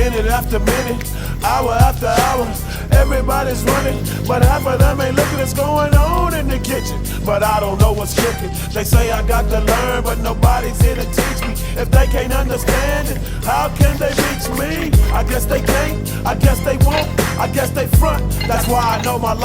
minute after minute, hour after hour. Everybody's running, but half of them ain't looking what's going on in the kitchen. But I don't know what's cooking. They say I got to learn, but nobody's here to teach me. If they can't understand it, how can they reach me? I guess they can't, I guess they won't, I guess they front. That's why I know my life